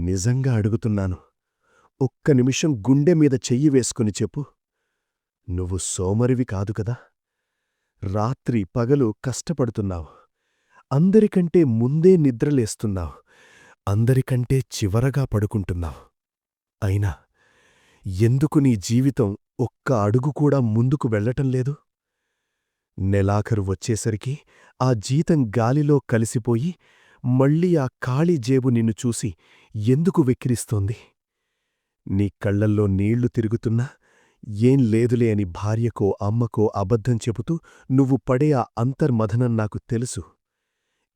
నిజంగా అడుగుతున్నాను. ఒక్క నిమిషం గుండె మీద చెయ్యి వేసుకుని చెప్పు. నువ్వు సోమరివి కాదు కదా. రాత్రి పగలు కష్టపడుతున్నావు. అందరికంటే ముందే నిద్రలేస్తున్నావు. అందరికంటే చివరగా పడుకుంటున్నావు. అయినా ఎందుకు నీ జీవితం ఒక్క అడుగు కూడా ముందుకు వెళ్ళటం లేదు? నెలాఖరు వచ్చేసరికి ఆ జీతం గాలిలో కలిసిపోయి మళ్ళీ ఆ ఖాళీ జేబు నిన్ను చూసి ఎందుకు వెక్కిరిస్తోంది? నీ కళ్లల్లో నీళ్లు తిరుగుతున్నా ఏం లేదులే అని భార్యకో అమ్మకో అబద్ధం చెబుతూ నువ్వు పడే ఆ అంతర్మథనం నాకు తెలుసు.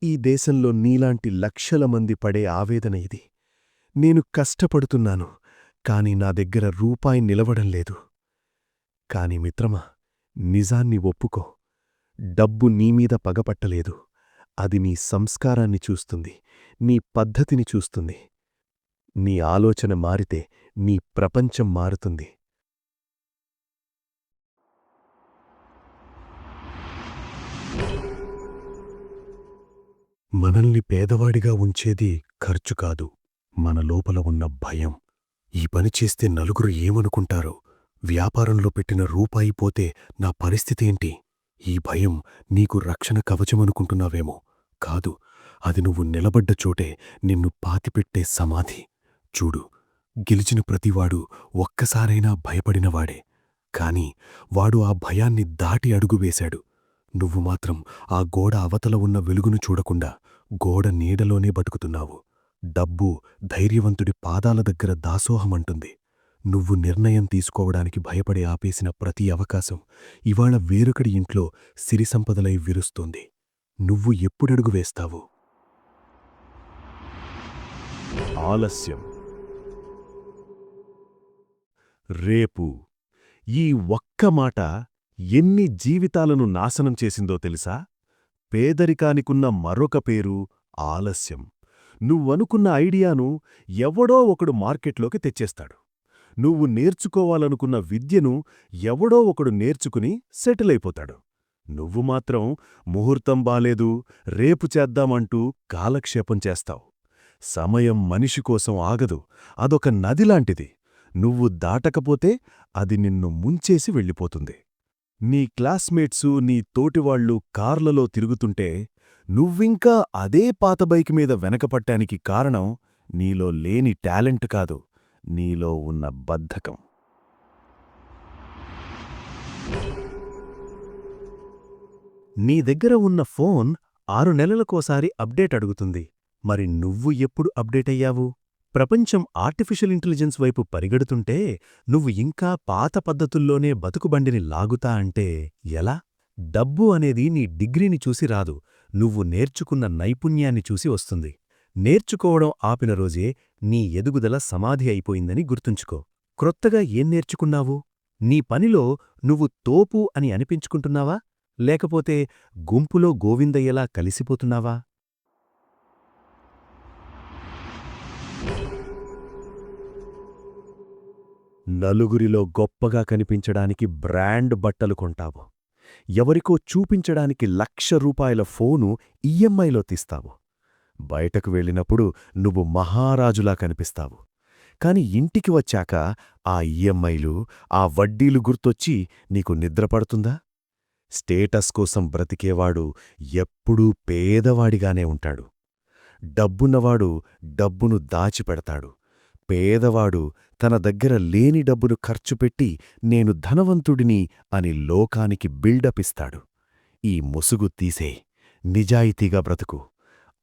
ఈ దేశంలో నీలాంటి లక్షల మంది పడే ఆవేదన ఇది. నేను కష్టపడుతున్నాను, కాని నా దగ్గర రూపాయి నిలవడం లేదు. కాని మిత్రమా, నిజాన్ని ఒప్పుకో. డబ్బు నీమీద పగపట్టలేదు. అది నీ సంస్కారాన్ని చూస్తుంది, నీ పద్ధతిని చూస్తుంది. నీ ఆలోచన మారితే నీ ప్రపంచం మారుతుంది. మనల్ని పేదవాడిగా ఉంచేది ఖర్చు కాదు, మన లోపల ఉన్న భయం. ఈ పని చేస్తే నలుగురు ఏమనుకుంటారో? వ్యాపారంలో పెట్టిన రూపాయి పోతే నా పరిస్థితేంటి? ఈ భయం నీకు రక్షణ కవచమనుకుంటున్నావేమో. కాదు, అది నువ్వు నిలబడ్డ చోటే నిన్ను పాతిపెట్టే సమాధి. చూడు, గెలిచిన ప్రతివాడు ఒక్కసారైనా భయపడినవాడే. కాని వాడు ఆ భయాన్ని దాటి అడుగువేశాడు. నువ్వు మాత్రం ఆ గోడ అవతల ఉన్న వెలుగును చూడకుండా గోడ నీడలోనే బతుకుతున్నావు. డబ్బు ధైర్యవంతుడి పాదాల దగ్గర దాసోహమంటుంది. నువ్వు నిర్ణయం తీసుకోవడానికి భయపడి ఆపేసిన ప్రతి అవకాశం ఇవాళ వేరొకడి ఇంట్లో సిరిసంపదలై విరుస్తోంది. నువ్వు ఎప్పుడడుగు వేస్తావు? ఆలస్యం. రేపు. ఈ ఒక్క మాట ఎన్ని జీవితాలను నాశనం చేసిందో తెలుసా? పేదరికానికున్న మరొక పేరు ఆలస్యం. నువ్వనుకున్న ఐడియాను ఎవడో ఒకడు మార్కెట్లోకి తెచ్చేస్తాడు. నువ్వు నేర్చుకోవాలనుకున్న విద్యను ఎవడో ఒకడు నేర్చుకుని సెటిలైపోతాడు. నువ్వు మాత్రం ముహూర్తం బాలేదు, రేపు చేద్దామంటూ కాలక్షేపం చేస్తావు. సమయం మనిషి కోసం ఆగదు, అదొక నదిలాంటిది. నువ్వు దాటకపోతే అది నిన్ను ముంచేసి వెళ్ళిపోతుంది. నీ క్లాస్మేట్సు, నీ తోటివాళ్లు కార్లలో తిరుగుతుంటే నువ్వింకా అదే పాత బైక్ మీద వెనకపట్టానికి కారణం నీలో లేని టాలెంట్ కాదు, నీలో ఉన్న బద్ధకం. నీ దగ్గర ఉన్న ఫోన్ 6 నెలలకోసారి అప్డేట్ అడుగుతుంది. మరి నువ్వు ఎప్పుడు అప్డేట్ అయ్యావు? ప్రపంచం ఆర్టిఫిషియల్ ఇంటెలిజెన్స్ వైపు పరిగెడుతుంటే నువ్వు ఇంకా పాత పద్ధతుల్లోనే బతుకుబండిని లాగుతా అంటే ఎలా? డబ్బు అనేది నీ డిగ్రీని చూసి రాదు, నువ్వు నేర్చుకున్న నైపుణ్యాన్ని చూసి వస్తుంది. నేర్చుకోవడం ఆపిన రోజే నీ ఎదుగుదల సమాధి అయిపోయిందని గుర్తుంచుకో. క్రొత్తగా ఏం నేర్చుకున్నావు? నీ పనిలో నువ్వు తోపు అని అనిపించుకుంటున్నావా? లేకపోతే గుంపులో గోవిందయ్యలా కలిసిపోతున్నావా? నలుగురిలో గొప్పగా కనిపించడానికి బ్రాండ్ బట్టలు కొంటావు. ఎవరికో చూపించడానికి ₹1,00,000 ఫోను ఈఎంఐలో తీస్తావు. బయటకు వెళ్ళినప్పుడు నువ్వు మహారాజులా కనిపిస్తావు. కాని ఇంటికి వచ్చాక ఆ ఈఎంఐలు, ఆ వడ్డీలు గుర్తొచ్చి నీకు నిద్రపడుతుందా? స్టేటస్ కోసం బ్రతికేవాడు ఎప్పుడూ పేదవాడిగానే ఉంటాడు. డబ్బున్నవాడు డబ్బును దాచిపెడతాడు. పేదవాడు తన దగ్గర లేని డబ్బును ఖర్చుపెట్టి నేను ధనవంతుడిని అని లోకానికి బిల్డపిస్తాడు. ఈ ముసుగు తీసే, నిజాయితీగా బ్రతుకు.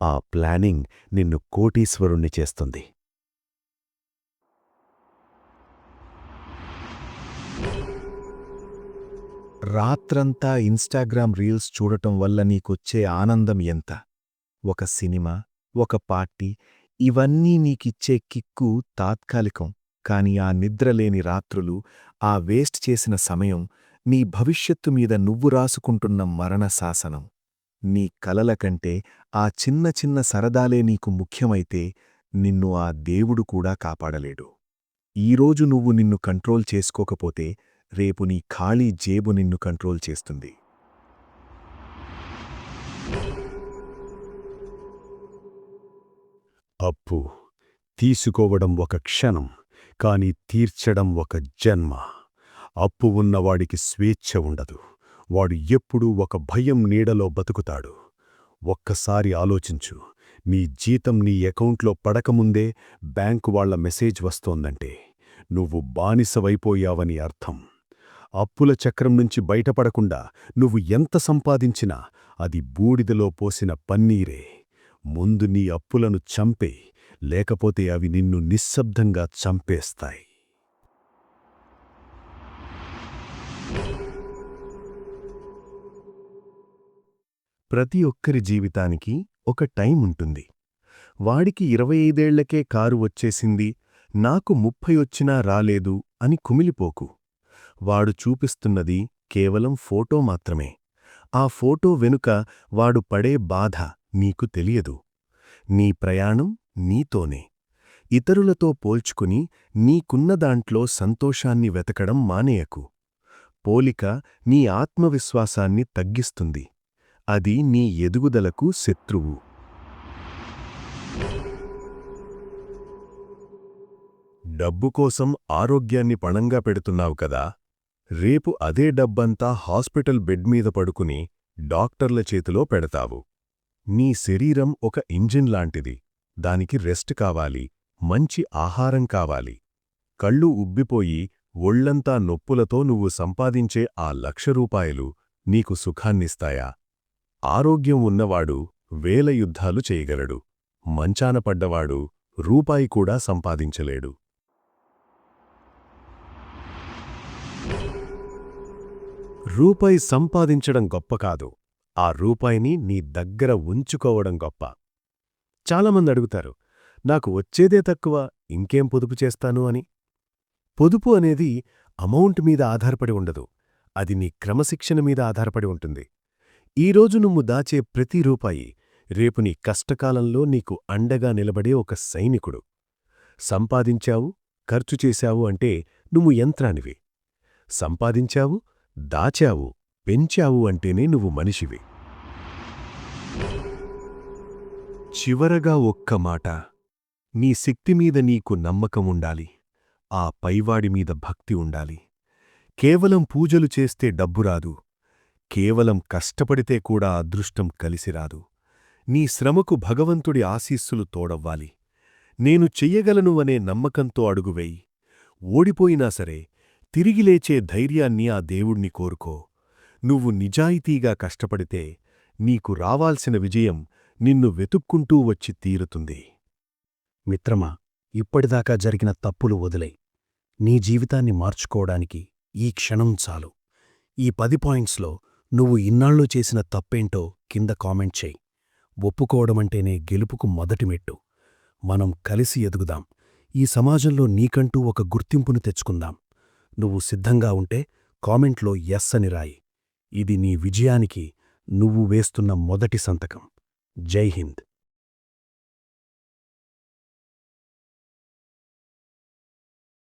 ఆ ప్లానింగ్ నిన్ను కోటీశ్వరుణ్ణి చేస్తుంది. రాత్రంతా ఇన్స్టాగ్రామ్ రీల్స్ చూడటం వల్ల నీకొచ్చే ఆనందం ఎంత? ఒక సినిమా, ఒక పార్టీ, ఇవన్నీ నీకిచ్చే కిక్కు తాత్కాలికం. కాని ఆ నిద్రలేని రాత్రులు, ఆ వేస్ట్ చేసిన సమయం నీ భవిష్యత్తు మీద నువ్వు రాసుకుంటున్న మరణశాసనం. నీ కలల కంటే ఆ చిన్న చిన్న సరదాలే నీకు ముఖ్యమైతే నిన్ను ఆ దేవుడు కూడా కాపాడలేడు. ఈరోజు నువ్వు నిన్ను కంట్రోల్ చేసుకోకపోతే రేపు నీ ఖాళీ జేబు నిన్ను కంట్రోల్ చేస్తుంది. అప్పు తీసుకోవడం ఒక క్షణం, కాని తీర్చడం ఒక జన్మ. అప్పు ఉన్నవాడికి స్వేచ్ఛ ఉండదు. వాడు ఎప్పుడూ ఒక భయం నీడలో బతుకుతాడు. ఒక్కసారి ఆలోచించు, నీ జీతం నీ అకౌంట్లో పడకముందే బ్యాంకు వాళ్ల మెసేజ్ వస్తోందంటే నువ్వు బానిసవైపోయావని అర్థం. అప్పుల చక్రం నుంచి బయటపడకుండా నువ్వు ఎంత సంపాదించినా అది బూడిదలో పోసిన పన్నీరే. ముందు నీ అప్పులను చంపేయ్, లేకపోతే అవి నిన్ను నిశ్శబ్దంగా చంపేస్తాయి. ప్రతి ఒక్కరి జీవితానికి ఒక టైం ఉంటుంది. వాడికి 25 ఏళ్లకే కారు వచ్చేసింది, నాకు 30 వచ్చినా రాలేదు అని కుమిలిపోకు. వాడు చూపిస్తున్నది కేవలం ఫోటో మాత్రమే. ఆ ఫోటో వెనుక వాడు పడే బాధ నీకు తెలియదు. నీ ప్రయాణం నీతోనే. ఇతరులతో పోల్చుకుని నీకున్నదాంట్లో సంతోషాన్ని వెతకడం మానేయకు. పోలిక నీ ఆత్మవిశ్వాసాన్ని తగ్గిస్తుంది. అది నీ ఎదుగుదలకు శత్రువు. డబ్బు కోసం ఆరోగ్యాన్ని పణంగా పెడుతున్నావు కదా, రేపు అదే డబ్బంతా హాస్పిటల్ బెడ్ మీద పడుకుని డాక్టర్ల చేతిలో పెడతావు. నీ శరీరం ఒక ఇంజిన్ లాంటిది. దానికి రెస్ట్ కావాలి, మంచి ఆహారం కావాలి. కళ్ళు ఉబ్బిపోయి ఒళ్లంతా నొప్పులతో నువ్వు సంపాదించే ఆ ₹1,00,000 నీకు సుఖాన్నిస్తాయా? ఆరోగ్యం ఉన్నవాడు వేల యుద్ధాలు చేయగలడు. మంచాన పడ్డవాడు రూపాయి కూడా సంపాదించలేడు. రూపాయి సంపాదించడం గొప్ప కాదు, ఆ రూపాయిని నీ దగ్గర ఉంచుకోవడం గొప్ప. చాలామంది అడుగుతారు, నాకు వచ్చేదే తక్కువ, ఇంకేం పొదుపు చేస్తాను అని. పొదుపు అనేది అమౌంట్ మీద ఆధారపడి ఉండదు, అది నీ క్రమశిక్షణ మీద ఆధారపడి ఉంటుంది. ఈరోజు నువ్వు దాచే ప్రతి రూపాయి రేపు నీ కష్టకాలంలో నీకు అండగా నిలబడే ఒక సైనికుడు. సంపాదించావు, ఖర్చు చేశావు అంటే నువ్వు యంత్రానివి. సంపాదించావు, దాచావు, పెంచావు అంటేనే నువ్వు మనిషివి. చివరగా ఒక్క మాట, నీ శక్తిమీద నీకు నమ్మకం ఉండాలి, ఆ పైవాడి మీద భక్తి ఉండాలి. కేవలం పూజలు చేస్తే డబ్బు రాదు, కేవలం కష్టపడితే కూడా అదృష్టం కలిసిరాదు. నీ శ్రమకు భగవంతుడి ఆశీస్సులు తోడవ్వాలి. నేను చెయ్యగలను అనే నమ్మకంతో అడుగువేయి. ఓడిపోయినా సరే తిరిగి లేచే ధైర్యాన్ని ఆ దేవుణ్ణి కోరుకో. నువ్వు నిజాయితీగా కష్టపడితే నీకు రావాల్సిన విజయం నిన్ను వెతుక్కుంటూ వచ్చి తీరుతుంది. మిత్రమా, ఇప్పటిదాకా జరిగిన తప్పులు వదిలేయ్. నీ జీవితాన్ని మార్చుకోవడానికి ఈ క్షణం చాలు. ఈ 10 పాయింట్స్లో నువ్వు ఇన్నాళ్ళు చేసిన తప్పేంటో కింద కామెంట్ చేయి. ఒప్పుకోవడమంటేనే గెలుపుకు మొదటి మెట్టు. మనం కలిసి ఎదుగుదాం. ఈ సమాజంలో నీకంటూ ఒక గుర్తింపును తెచ్చుకుందాం. నువ్వు సిద్ధంగా ఉంటే కామెంట్లో ఎస్ అని రాయి. ఇది నీ విజయానికి నువ్వు వేస్తున్న మొదటి సంతకం. జై హింద్.